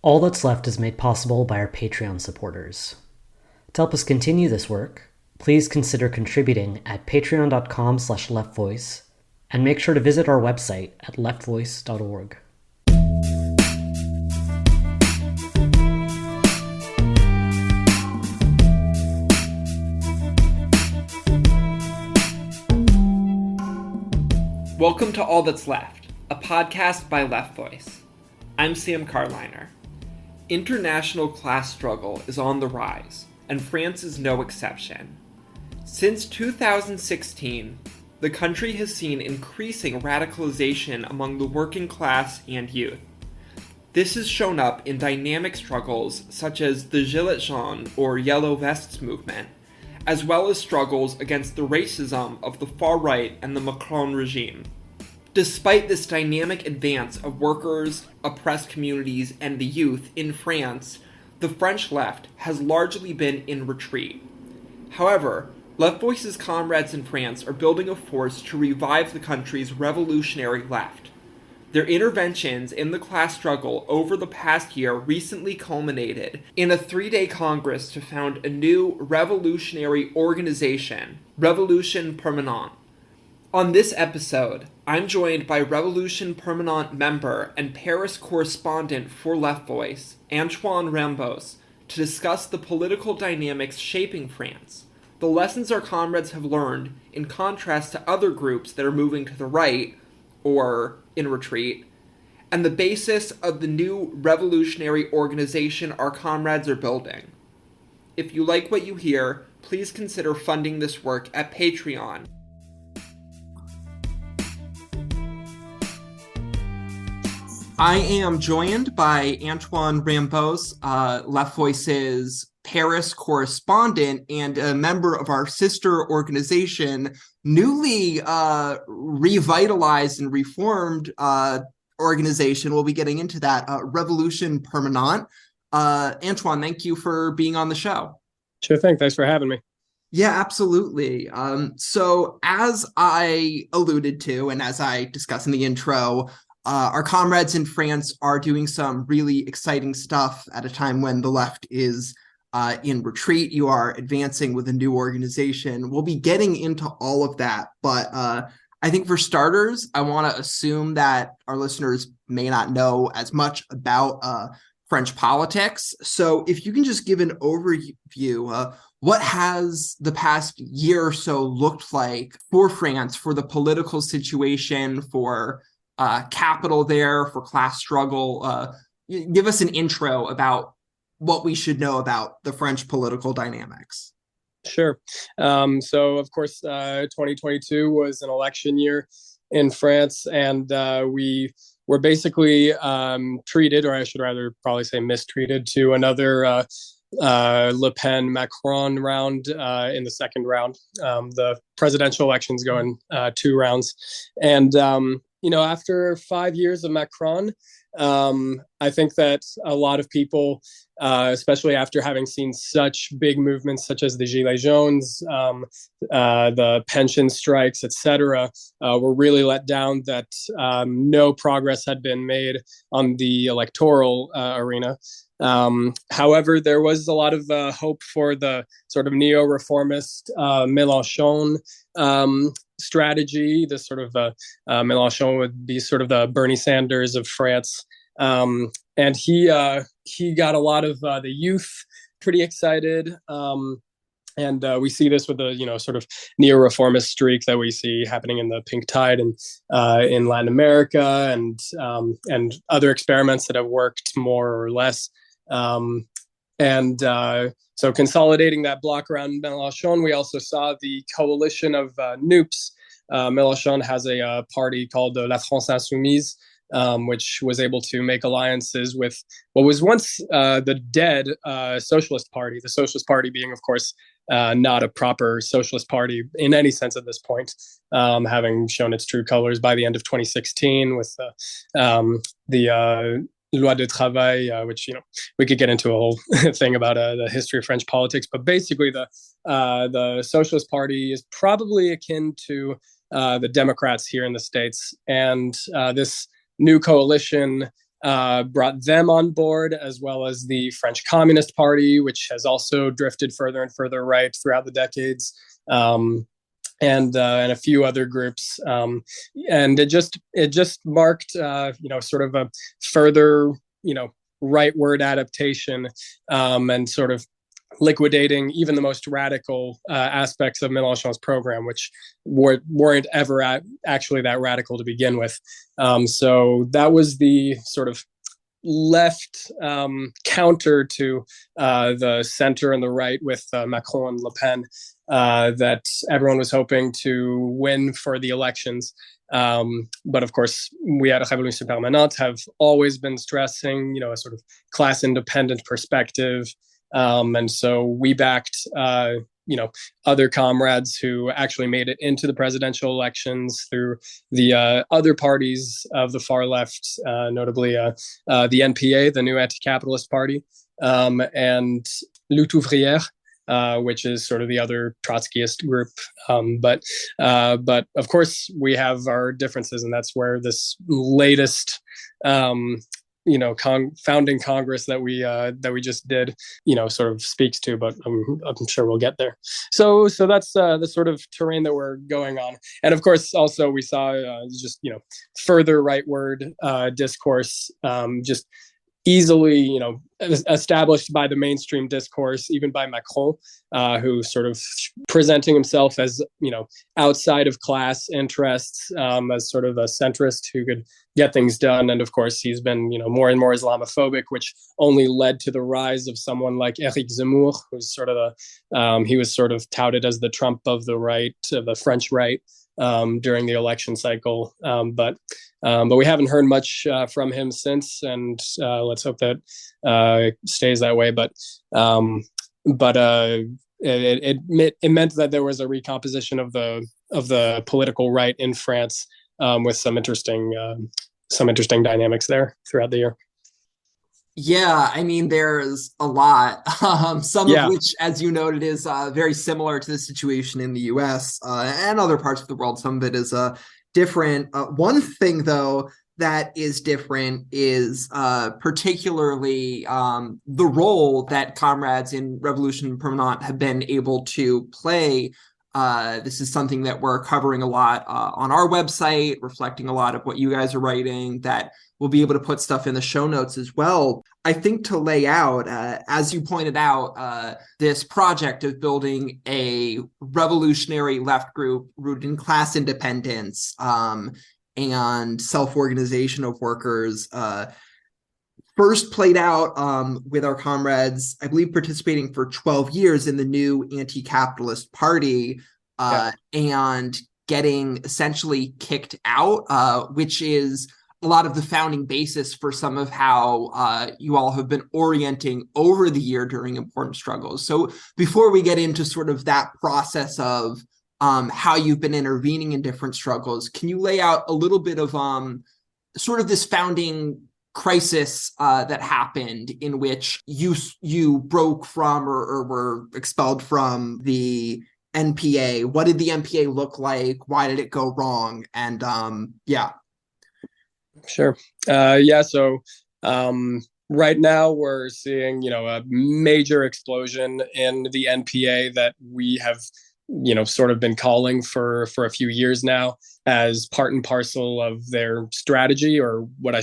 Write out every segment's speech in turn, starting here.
All That's Left is made possible by our Patreon supporters. To help us continue this work, please consider contributing at patreon.com/leftvoice, and make sure to visit our website at leftvoice.org. Welcome to All That's Left, a podcast by Left Voice. I'm Sam Carliner. International class struggle is on the rise, and France is no exception. Since 2016, the country has seen increasing radicalization among the working class and youth. This has shown up in dynamic struggles such as the Gilets jaunes or Yellow Vests movement, as well as struggles against the racism of the far right and the Macron regime. Despite this dynamic advance of workers, oppressed communities, and the youth in France, the French left has largely been in retreat. However, Left Voice's comrades in France are building a force to revive the country's revolutionary left. Their interventions in the class struggle over the past year recently culminated in a 3-day congress to found a new revolutionary organization, Révolution Permanente. On this episode, I'm joined by Révolution Permanente member and Paris correspondent for Left Voice, Antoine Ramboz, to discuss the political dynamics shaping France, the lessons our comrades have learned in contrast to other groups that are moving to the right, or in retreat, and the basis of the new revolutionary organization our comrades are building. If you like what you hear, please consider funding this work at Patreon. I am joined by Antoine Ramboz, Left Voice's Paris correspondent and a member of our sister organization, newly revitalized and reformed organization. We'll be getting into that, Révolution Permanente. Antoine, thank you for being on the show. Sure thing. Thanks for having me. Yeah, absolutely. So as I alluded to, and as I discussed in the intro, our comrades in France are doing some really exciting stuff at a time when the left is in retreat. You are advancing with a new organization. We'll be getting into all of that, but I think for starters, I want to assume that our listeners may not know as much about French politics. So if you can just give an overview, what has the past year or so looked like for France, for the political situation, for capital there, for class struggle? Give us an intro about what we should know about the French political dynamics. Sure. So, of course, 2022 was an election year in France, and we were basically treated, or I should rather probably say mistreated, to another Le Pen-Macron round in the second round. The presidential elections go in 2 rounds. And after 5 years of Macron, I think that a lot of people, especially after having seen such big movements such as the Gilets jaunes, the pension strikes, etc., were really let down that no progress had been made on the electoral arena. However, there was a lot of hope for the sort of neo-reformist Mélenchon strategy. This sort of Mélenchon would be sort of the Bernie Sanders of France, and he got a lot of the youth pretty excited, and we see this with the sort of neo-reformist streak that we see happening in the Pink Tide and in Latin America, and other experiments that have worked more or less. So consolidating that bloc around Mélenchon, we also saw the coalition of NUPES. Mélenchon has a party called La France Insoumise, which was able to make alliances with what was once the dead Socialist Party, the Socialist Party being, of course, not a proper socialist party in any sense at this point, having shown its true colors by the end of 2016 with the Loi de Travail, which we could get into a whole thing about the history of French politics. But basically, the Socialist Party is probably akin to the Democrats here in the States, and this new coalition brought them on board, as well as the French Communist Party, which has also drifted further and further right throughout the decades. And a few other groups, and it just marked sort of a further rightward adaptation, and sort of liquidating even the most radical aspects of Mélenchon's program, which weren't ever actually that radical to begin with. So that was the sort of left counter to the center and the right with Macron and Le Pen, that everyone was hoping to win for the elections. But of course, we at Révolution Permanente have always been stressing, a sort of class independent perspective. And so we backed, other comrades who actually made it into the presidential elections through the other parties of the far left, notably the NPA, the New Anti-Capitalist Party, and Lutte Ouvrière, which is sort of the other Trotskyist group. But of course, we have our differences, and that's where this latest founding Congress that we just did, sort of speaks to, but I'm sure we'll get there. So that's the sort of terrain that we're going on. And of course, also we saw further rightward discourse, just easily, established by the mainstream discourse, even by Macron, who sort of presenting himself as, outside of class interests, as sort of a centrist who could get things done. And of course, he's been, more and more Islamophobic, which only led to the rise of someone like Éric Zemmour, who's sort of he was sort of touted as the Trump of the right, of the French right, during the election cycle. But we haven't heard much from him since, and let's hope that stays that way. But it meant that there was a recomposition of the political right in France, with some interesting dynamics there throughout the year. Yeah, I mean, there's a lot, some of which, as you noted, is very similar to the situation in the US and other parts of the world. Some of it is different. One thing, though, that is different is particularly the role that comrades in Révolution Permanente have been able to play. This is something that we're covering a lot on our website, reflecting a lot of what you guys are writing, that we'll be able to put stuff in the show notes as well. I think to lay out, as you pointed out, this project of building a revolutionary left group rooted in class independence and self-organization of workers, first played out with our comrades, I believe, participating for 12 years in the new anti-capitalist party, and getting essentially kicked out, which is a lot of the founding basis for some of how you all have been orienting over the year during important struggles. So before we get into sort of that process of how you've been intervening in different struggles, can you lay out a little bit of sort of this founding crisis that happened in which you broke from or were expelled from the NPA? What did the NPA look like? Why did it go wrong? And Sure. So right now we're seeing, a major explosion in the NPA that we have, sort of been calling for a few years now as part and parcel of their strategy, or what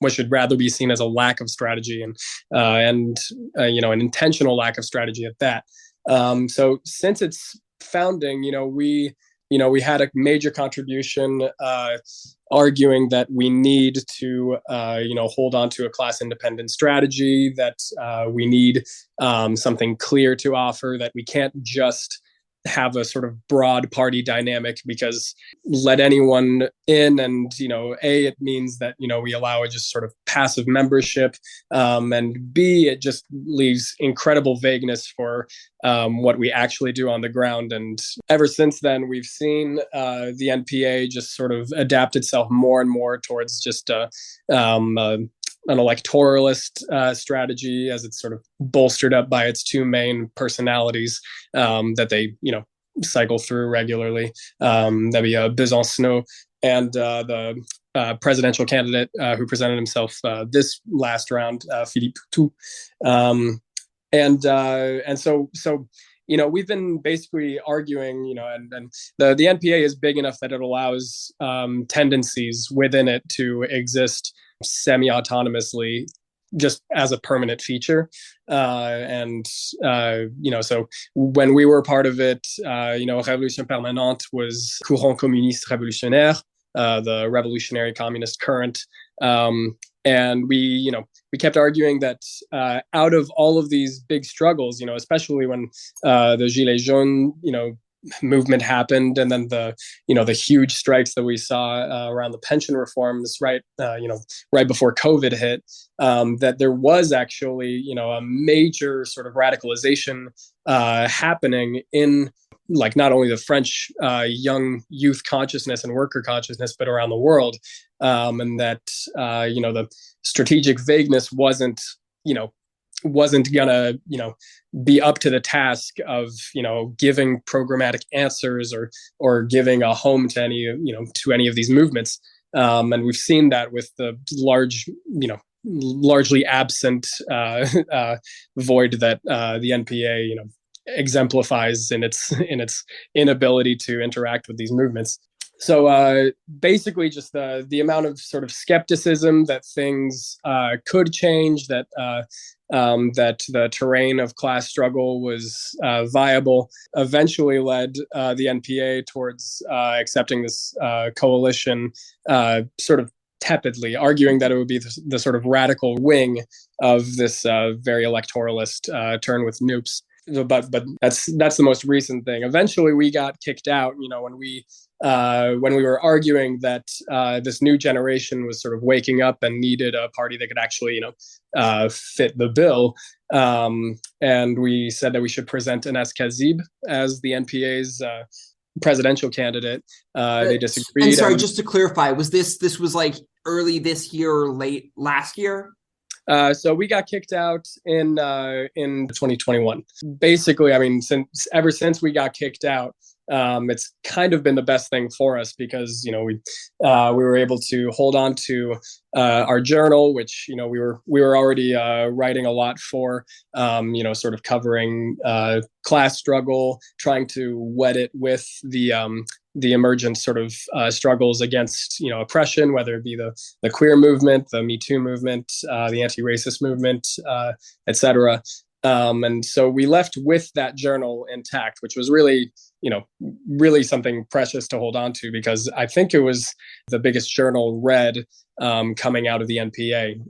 should rather be seen as a lack of strategy, and an intentional lack of strategy at that. So since its founding, we had a major contribution arguing that we need to, hold on to a class independent strategy, that we need something clear to offer, that we can't just have a sort of broad party dynamic, because let anyone in, and it means that we allow a just sort of passive membership, and B, it just leaves incredible vagueness for what we actually do on the ground. And ever since then, we've seen the NPA just sort of adapt itself more and more towards just an electoralist strategy, as it's sort of bolstered up by its two main personalities that they, cycle through regularly. That'd be Besancenot and the presidential candidate who presented himself this last round, Philippe Poutou. And so we've been basically arguing, and the NPA is big enough that it allows tendencies within it to exist semi-autonomously, just as a permanent feature. So when we were part of it, Révolution Permanente was courant communiste révolutionnaire, the revolutionary communist current. And we kept arguing that out of all of these big struggles, especially when the Gilets jaunes, movement happened, and then the huge strikes that we saw around the pension reforms right before COVID hit, that there was actually a major sort of radicalization happening in not only the French young youth consciousness and worker consciousness, but around the world, and that the strategic vagueness wasn't gonna be up to the task of giving programmatic answers or giving a home to any of these movements, and we've seen that with the largely absent void that the NPA exemplifies in its inability to interact with these movements. So basically, just the amount of sort of skepticism that things could change, that the terrain of class struggle was viable, eventually led the NPA towards accepting this coalition sort of tepidly, arguing that it would be the sort of radical wing of this very electoralist turn with Noops. But that's the most recent thing. Eventually, we got kicked out. When we were arguing that this new generation was sort of waking up and needed a party that could actually fit the bill, and we said that we should present Anas Kazib as the NPA's presidential candidate. They disagreed. And sorry, just to clarify, was this was like early this year or late last year? So we got kicked out in 2021. Basically, I mean, ever since we got kicked out, it's kind of been the best thing for us because we were able to hold on to our journal, which we were already writing a lot for, sort of covering class struggle, trying to wed it with the emergent sort of struggles against oppression, whether it be the queer movement, the Me Too movement, the anti-racist movement, etc. And so we left with that journal intact, which was really something precious to hold on to, because I think it was the biggest journal read coming out of the NPA.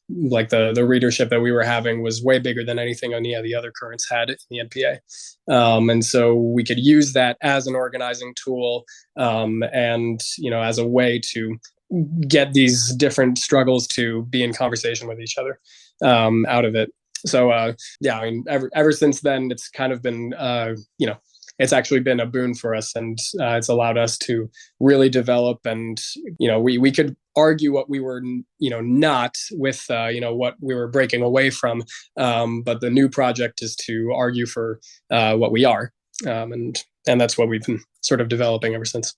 The readership that we were having was way bigger than anything any of the other currents had in the NPA. And so we could use that as an organizing tool, and as a way to get these different struggles to be in conversation with each other out of it. So ever since then, it's kind of been it's actually been a boon for us, and it's allowed us to really develop. And we could argue what we were not with what we were breaking away from, but the new project is to argue for what we are, and that's what we've been sort of developing ever since.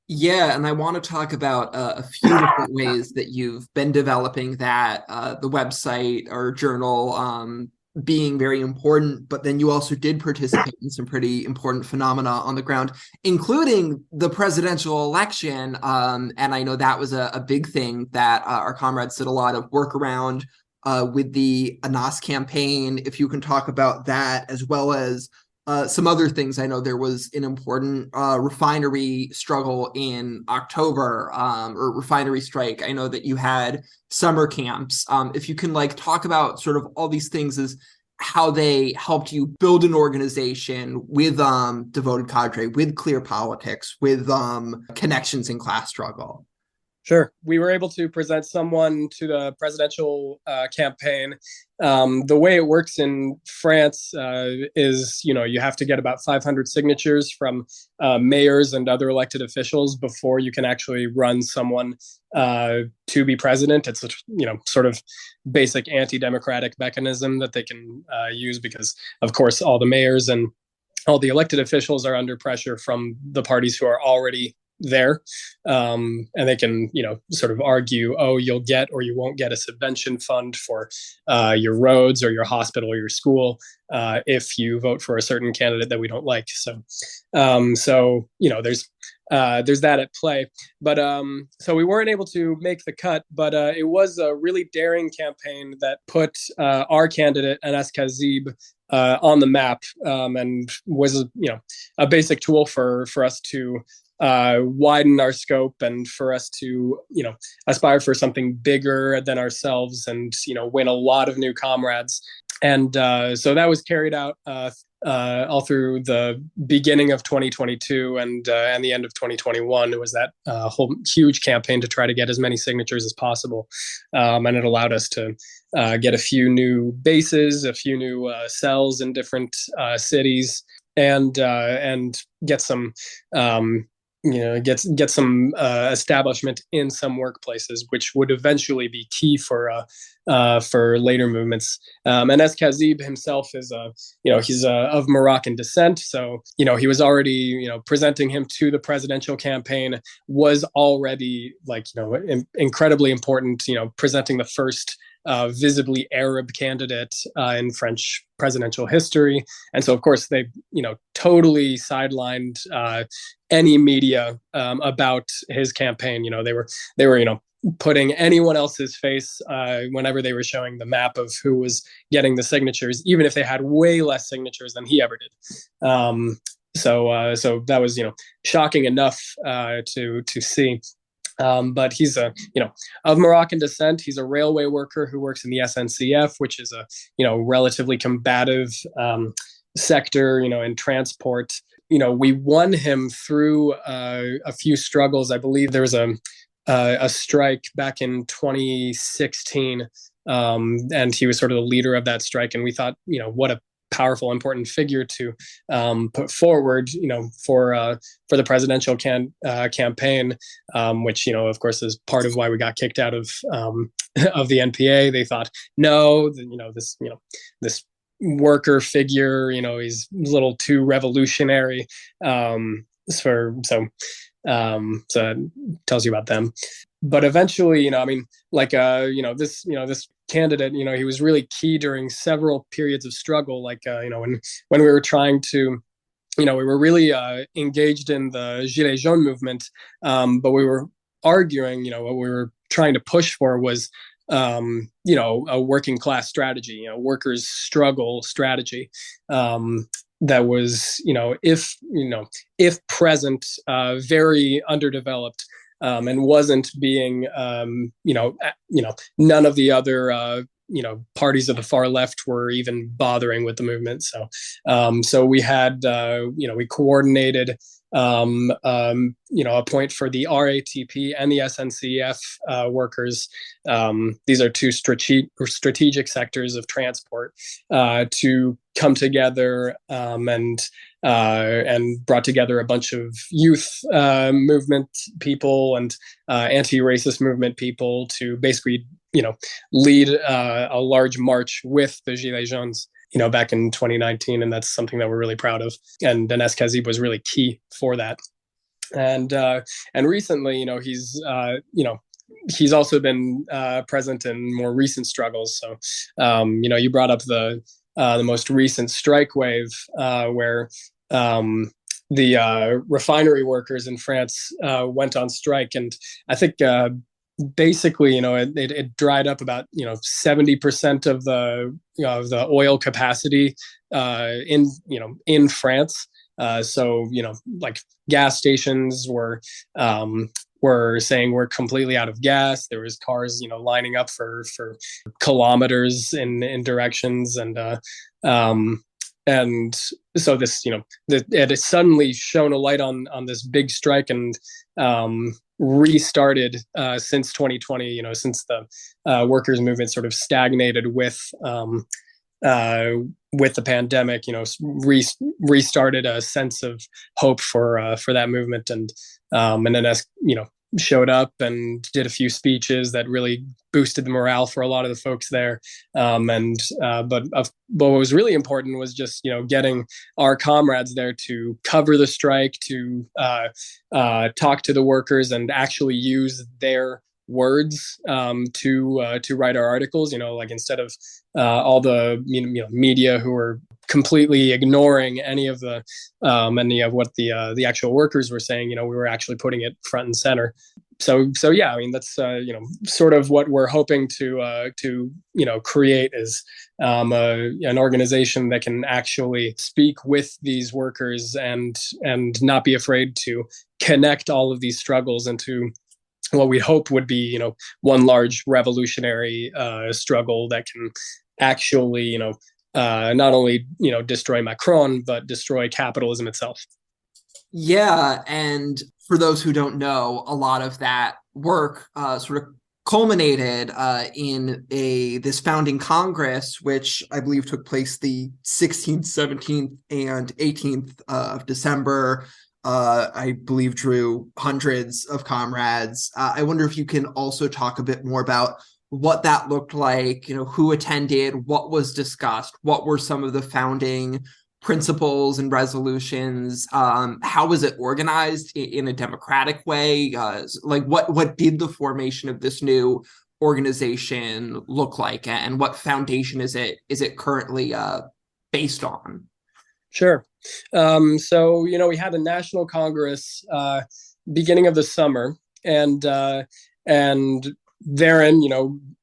Yeah, and I want to talk about a few different ways that you've been developing that, the website or journal being very important, but then you also did participate in some pretty important phenomena on the ground, including the presidential election. And I know that was a big thing that our comrades did a lot of work around with the Anas campaign. If you can talk about that, as well as some other things. I know there was an important refinery struggle in October, or refinery strike. I know that you had summer camps. If you can talk about sort of all these things as how they helped you build an organization with devoted cadre, with clear politics, with connections in class struggle. Sure. We were able to present someone to the presidential campaign. The way it works in France is, you have to get about 500 signatures from mayors and other elected officials before you can actually run someone to be president. It's a, sort of basic anti-democratic mechanism that they can use because, of course, all the mayors and all the elected officials are under pressure from the parties who are already there. And they can, sort of argue, oh, you'll get or you won't get a subvention fund for your roads or your hospital or your school if you vote for a certain candidate that we don't like. So there's that at play. But so we weren't able to make the cut, but it was a really daring campaign that put our candidate, Anas Kazib, on the map, and was a basic tool for us to widen our scope and for us to aspire for something bigger than ourselves and win a lot of new comrades. And so that was carried out all through the beginning of 2022 and the end of 2021. It was that whole huge campaign to try to get as many signatures as possible. And it allowed us to get a few new bases, a few new cells in different cities, and get some get some establishment in some workplaces, which would eventually be key for later movements. And as Kazib himself is he's of Moroccan descent, so he was already presenting him to the presidential campaign was already incredibly important. Presenting the first visibly Arab candidate in French presidential history. And so, of course, they, totally sidelined any media about his campaign. They were putting anyone else's face whenever they were showing the map of who was getting the signatures, even if they had way less signatures than he ever did. So that was, shocking enough to see. But he's of Moroccan descent. He's a railway worker who works in the SNCF, which is a relatively combative sector in transport. We won him through a few struggles. I believe there was a strike back in 2016, and he was sort of the leader of that strike. And we thought, what a powerful, important figure to put forward, for the presidential campaign, which of course is part of why we got kicked out of the NPA. They thought, no, this worker figure, he's a little too revolutionary. So it tells you about them. But eventually, this candidate, he was really key during several periods of struggle. When we were trying to, we were really engaged in the Gilets jaunes movement, but we were arguing, what we were trying to push for was, a working class strategy, workers' struggle strategy. That was, if present, very underdeveloped, and wasn't being, none of the other, parties of the far left were even bothering with the movement. So we had, we coordinated, a point for the RATP and the SNCF workers. These are two strategic sectors of transport to come together and brought together a bunch of youth movement people and anti-racist movement people to basically, lead a large march with the Gilets jaunes, back in 2019. And that's something that we're really proud of. And Anas Kazib was really key for that. And recently, he's also been present in more recent struggles. So, you brought up the most recent strike wave, where the refinery workers in France went on strike. And I think basically, it dried up about 70% of the oil capacity in France. So gas stations were saying we're completely out of gas. There was cars lining up for kilometers in directions, and so this it has suddenly shone a light on this big strike and restarted since 2020, since the workers movement sort of stagnated with the pandemic, restarted a sense of hope for that movement. And then as showed up and did a few speeches that really boosted the morale for a lot of the folks there. But what was really important was just, getting our comrades there to cover the strike, to talk to the workers and actually use their words to write our articles. Like instead of all the media who were completely ignoring any of what the actual workers were saying. We were actually putting it front and center. So yeah, I mean that's sort of what we're hoping to create is an organization that can actually speak with these workers and not be afraid to connect all of these struggles into what we hope would be, one large revolutionary struggle that can actually, not only, destroy Macron, but destroy capitalism itself. Yeah, and for those who don't know, a lot of that work sort of culminated in this founding Congress, which I believe took place the 16th, 17th, and 18th of December. I believe drew hundreds of comrades. I wonder if you can also talk a bit more about what that looked like, who attended, what was discussed, what were some of the founding principles and resolutions, how was it organized in a democratic way? Like what did the formation of this new organization look like, and what foundation is it currently based on? Sure. So, we had a national Congress beginning of the summer, and therein,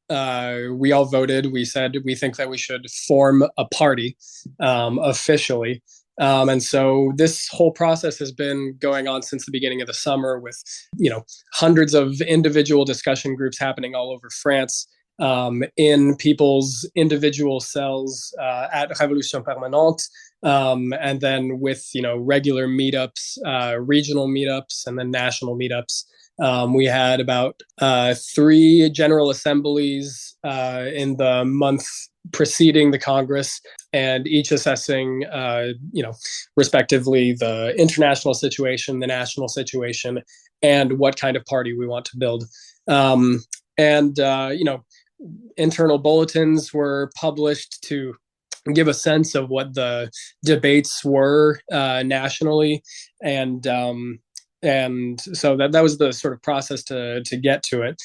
we all voted. We said we think that we should form a party officially. And so this whole process has been going on since the beginning of the summer with, hundreds of individual discussion groups happening all over France. In people's individual cells at Révolution Permanente, and then with regular meetups, regional meetups, and then national meetups. We had about 3 general assemblies in the month preceding the Congress, and each assessing, respectively, the international situation, the national situation, and what kind of party we want to build. Internal bulletins were published to give a sense of what the debates were nationally, and so that was the sort of process to get to it.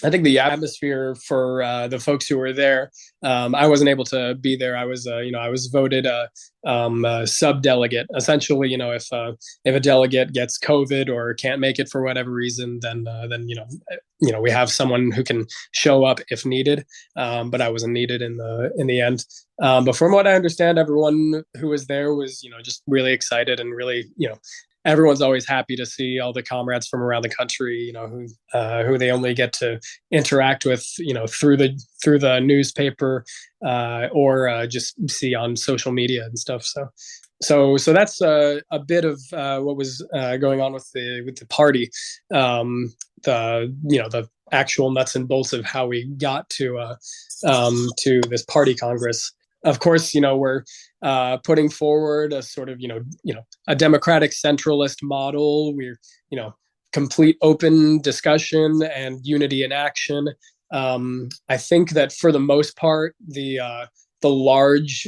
I think the atmosphere for the folks who were there, I wasn't able to be there. I was voted a sub-delegate. Essentially, if a delegate gets COVID or can't make it for whatever reason, then we have someone who can show up if needed. But I wasn't needed in the end. But from what I understand, everyone who was there was just really excited and really everyone's always happy to see all the comrades from around the country, who they only get to interact with, through the newspaper or just see on social media and stuff. So that's a bit of what was going on with the party. The actual nuts and bolts of how we got to this party Congress. Of course, we're putting forward a sort of, a democratic centralist model. We're, complete open discussion and unity in action. I think that for the most part, the large,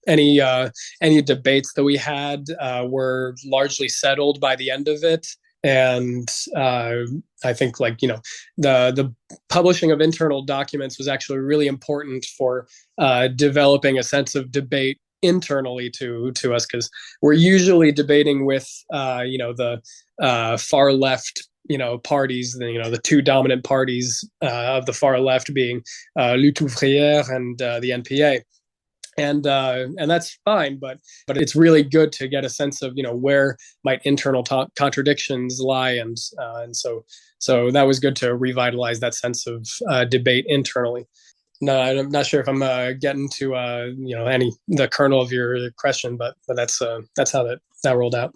any debates that we had were largely settled by the end of it. And I think the publishing of internal documents was actually really important for developing a sense of debate internally to us, because we're usually debating with the far left parties, the 2 dominant parties of the far left being Lutte Ouvrière and the NPA. And that's fine, but it's really good to get a sense of where might internal contradictions lie, and so that was good to revitalize that sense of debate internally. No, I'm not sure if I'm getting to the kernel of your question, but that's how that rolled out.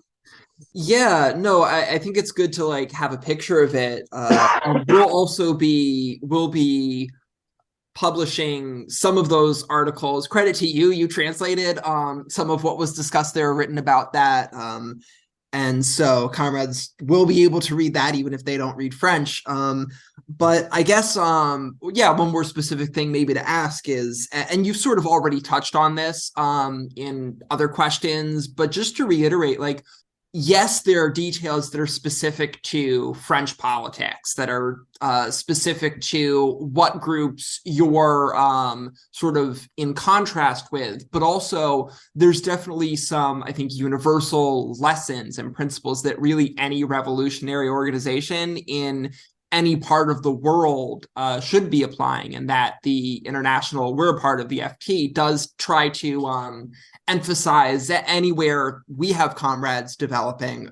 Yeah, no, I think it's good to have a picture of it. We'll be publishing some of those articles. Credit to you translated some of what was discussed there, written about that. And so comrades will be able to read that even if they don't read French. But I guess, one more specific thing maybe to ask is, and you've sort of already touched on this in other questions, but just to reiterate, like, yes, there are details that are specific to French politics, that are specific to what groups you're sort of in contrast with, but also there's definitely some, I think, universal lessons and principles that really any revolutionary organization in any part of the world should be applying, and that the international, we're a part of the FT, does try to emphasize that anywhere we have comrades developing.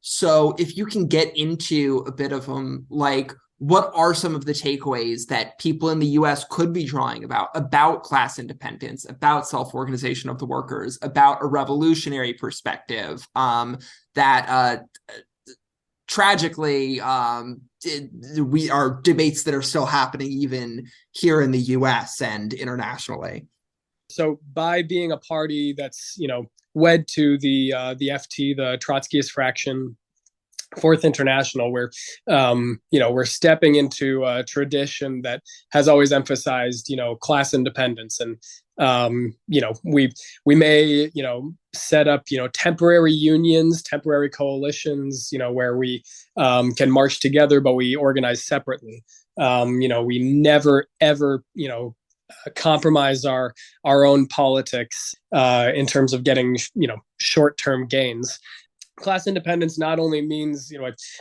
So if you can get into a bit of them, like, what are some of the takeaways that people in the US could be drawing about class independence, about self-organization of the workers, about a revolutionary perspective that tragically we are debates that are still happening even here in the US and internationally. So by being a party that's, wed to the FT, the Trotskyist fraction, Fourth International, where we're stepping into a tradition that has always emphasized class independence, and we may set up temporary unions, temporary coalitions, where we can march together, but we organize separately. We never ever compromise our own politics in terms of getting short-term gains. Class independence not only means,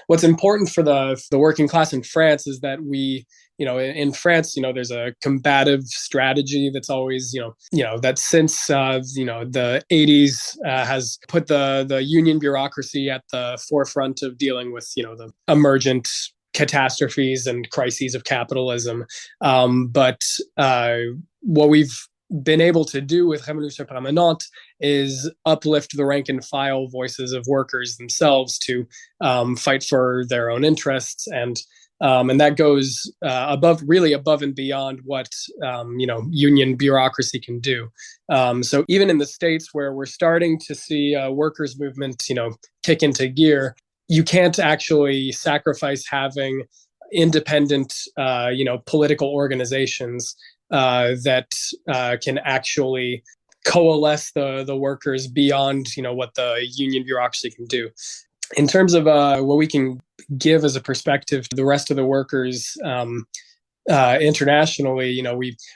what's important for the working class in France is that we, in France, there's a combative strategy that's always, that since, the 80s has put the union bureaucracy at the forefront of dealing with, the emergent catastrophes and crises of capitalism. But what we've been able to do with Révolution Permanente is uplift the rank and file voices of workers themselves to fight for their own interests, and that goes above and beyond what union bureaucracy can do. So even in the States, where we're starting to see workers' movement kick into gear, you can't actually sacrifice having independent political organizations that can actually coalesce the workers beyond what the union bureaucracy can do. In terms of what we can give as a perspective to the rest of the workers internationally,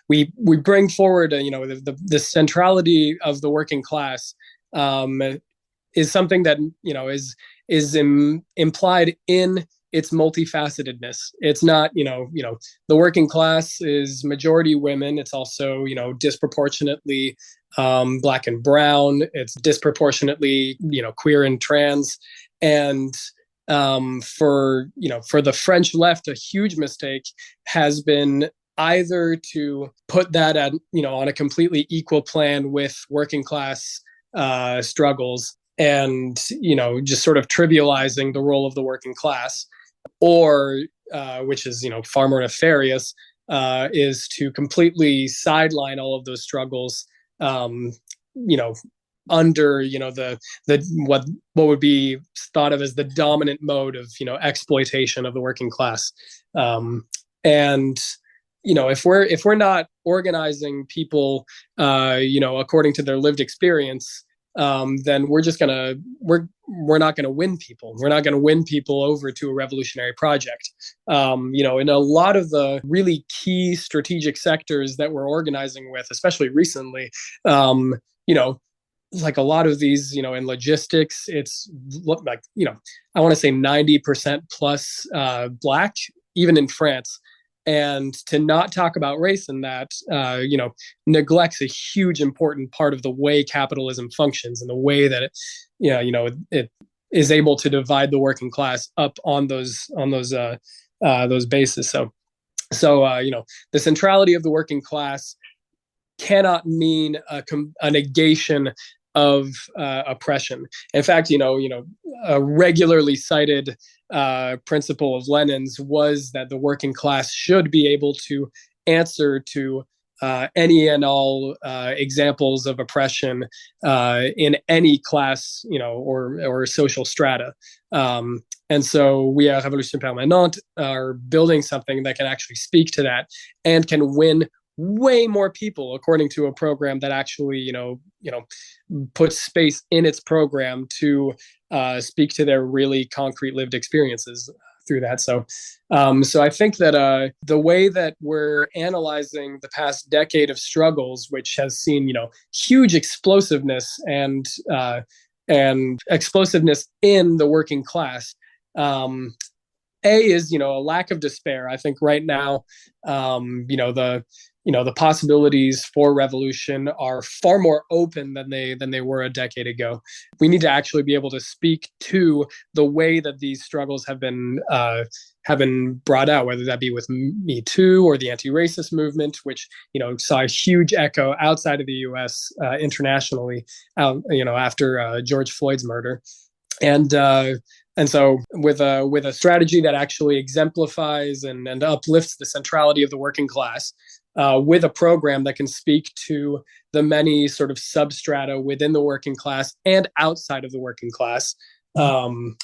we bring forward the centrality of the working class is something that is implied in its multifacetedness. It's not, the working class is majority women. It's also, disproportionately Black and brown. It's disproportionately, queer and trans. And for the French left, a huge mistake has been either to put that at, on a completely equal plan with working class struggles, and just sort of trivializing the role of the working class, or which is far more nefarious, is to completely sideline all of those struggles under the what would be thought of as the dominant mode of exploitation of the working class. And if we're not organizing people according to their lived experience, then we're not gonna win people. We're not gonna win people over to a revolutionary project. In a lot of the really key strategic sectors that we're organizing with, especially recently, like a lot of these, in logistics, it's like, I want to say 90% plus Black, even in France. And to not talk about race in that, neglects a huge important part of the way capitalism functions and the way that it is able to divide the working class up on those bases. So the centrality of the working class cannot mean a negation of oppression. In fact, a regularly cited principle of Lenin's was that the working class should be able to answer to any and all examples of oppression in any class, or social strata. And so we at Révolution Permanente are building something that can actually speak to that and can win way more people, according to a program that actually, puts space in its program to speak to their really concrete lived experiences through that. So I think that the way that we're analyzing the past decade of struggles, which has seen, huge explosiveness and explosiveness in the working class, is, a lack of despair. I think right now, the possibilities for revolution are far more open than they were a decade ago. We need to actually be able to speak to the way that these struggles have been brought out, whether that be with Me Too or the anti-racist movement, which saw a huge echo outside of the U.S. Internationally, after George Floyd's murder, and so with a strategy that actually exemplifies and uplifts the centrality of the working class, with a program that can speak to the many sort of substrata within the working class and outside of the working class, and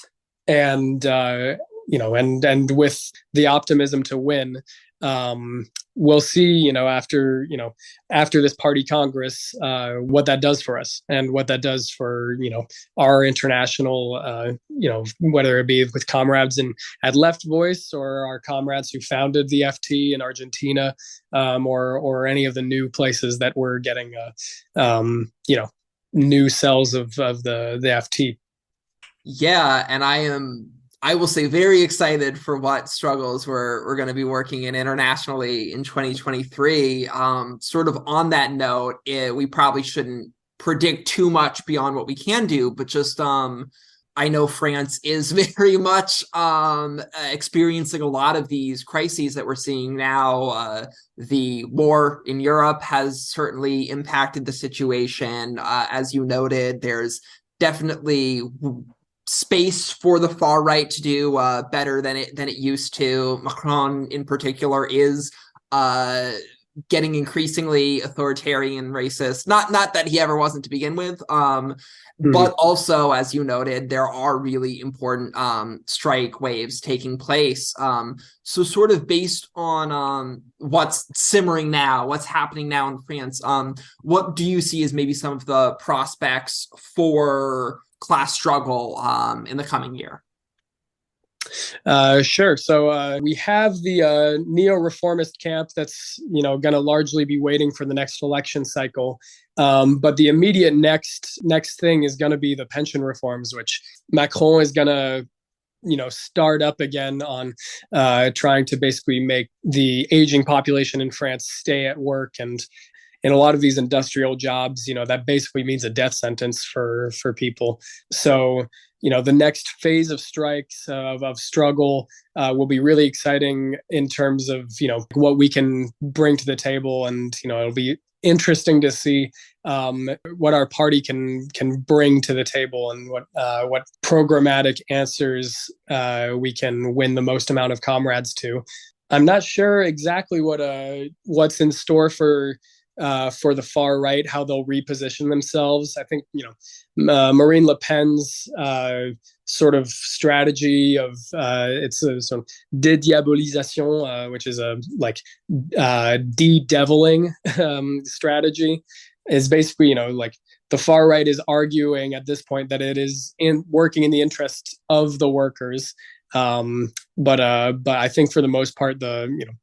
with the optimism to win, we'll see, after this party Congress, what that does for us and what that does for, our international, whether it be with comrades at Left Voice or our comrades who founded the FT in Argentina, or any of the new places that we're getting, new cells of the FT. Yeah, and I will say very excited for what struggles we're going to be working in internationally in 2023. Sort of on that note, we probably shouldn't predict too much beyond what we can do, but just I know France is very much experiencing a lot of these crises that we're seeing now. The war in Europe has certainly impacted the situation. As you noted, there's definitely space for the far right to do better than it used to. Macron, in particular, is getting increasingly authoritarian, racist. Not that he ever wasn't to begin with, but also, as you noted, there are really important strike waves taking place. So, sort of based on what's simmering now, what's happening now in France, what do you see as maybe some of the prospects for class struggle in the coming year? Sure. So we have the neo-reformist camp that's going to largely be waiting for the next election cycle. But the immediate next thing is going to be the pension reforms, which Macron is going to start up again on trying to basically make the aging population in France stay at work. And in a lot of these industrial jobs, that basically means a death sentence for people. So, the next phase of strikes, of struggle, will be really exciting in terms of, what we can bring to the table. And, it'll be interesting to see what our party can bring to the table and what programmatic answers we can win the most amount of comrades to. I'm not sure exactly what's in store for the far right, how they'll reposition themselves. I think, Marine Le Pen's sort of strategy of it's a sort of dédiabolisation, which is a de-deviling strategy, is basically, the far right is arguing at this point that it is working in the interest of the workers. But I think for the most part,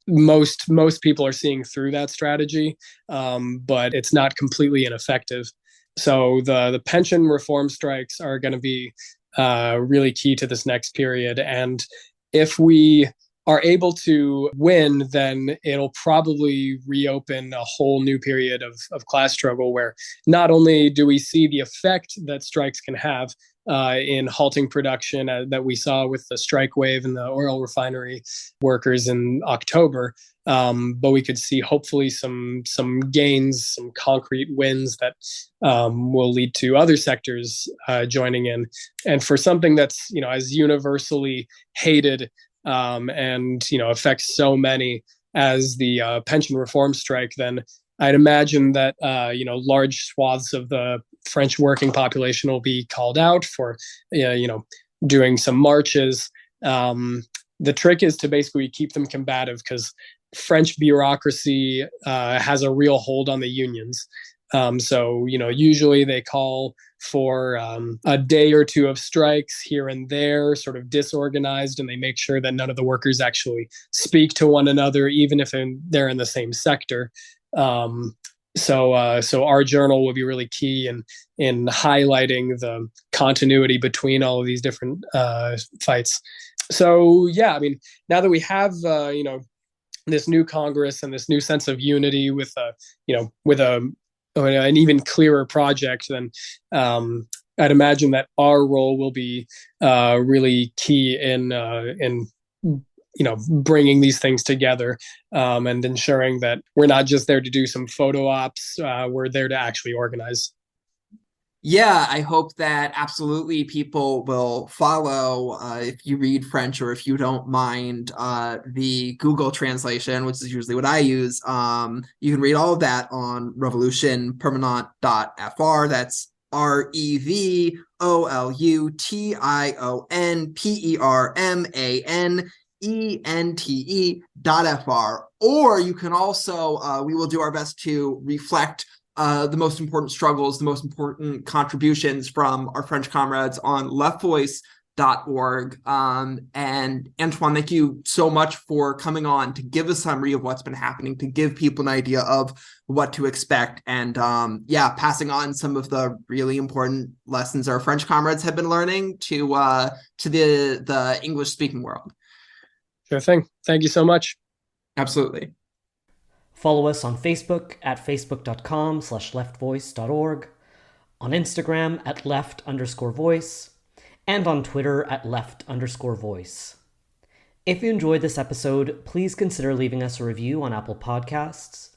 most people are seeing through that strategy, but it's not completely ineffective. So the pension reform strikes are going to be really key to this next period. And if we are able to win, then it'll probably reopen a whole new period of class struggle, where not only do we see the effect that strikes can have in halting production that we saw with the strike wave and the oil refinery workers in October, but we could see hopefully some gains, some concrete wins that will lead to other sectors joining in. And for something that's as universally hated and affects so many as the pension reform strike, then I'd imagine that large swaths of the French working population will be called out for doing some marches. The trick is to basically keep them combative, because French bureaucracy has a real hold on the unions. So usually they call for a day or two of strikes here and there, sort of disorganized, and they make sure that none of the workers actually speak to one another, even if they're in the same sector. So our journal will be really key in highlighting the continuity between all of these different fights. So yeah, I mean, now that we have this new Congress and this new sense of unity with an even clearer project, then I'd imagine that our role will be really key in bringing these things together, and ensuring that we're not just there to do some photo ops. We're there to actually organize. Yeah, I hope that absolutely people will follow. If you read French, or if you don't mind the Google translation, which is usually what I use, you can read all of that on revolutionpermanente.fr. That's revolutionpermanente.fr. Or you can also, we will do our best to reflect the most important struggles, the most important contributions from our French comrades on leftvoice.org. And Antoine, thank you so much for coming on to give a summary of what's been happening, to give people an idea of what to expect, and passing on some of the really important lessons our French comrades have been learning to the English-speaking world. Sure thing. Thank you so much. Absolutely. Follow us on Facebook at facebook.com/leftvoice.org, on Instagram at left_voice, and on Twitter at left_voice. If you enjoyed this episode, please consider leaving us a review on Apple Podcasts,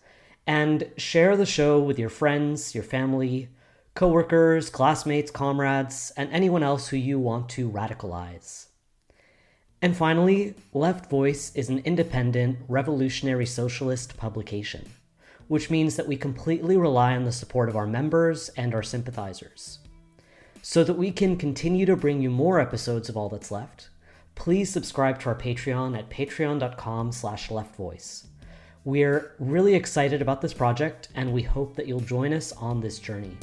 and share the show with your friends, your family, coworkers, classmates, comrades, and anyone else who you want to radicalize. And finally, Left Voice is an independent, revolutionary socialist publication, which means that we completely rely on the support of our members and our sympathizers. So that we can continue to bring you more episodes of All That's Left, please subscribe to our Patreon at patreon.com/leftvoice. We're really excited about this project, and we hope that you'll join us on this journey.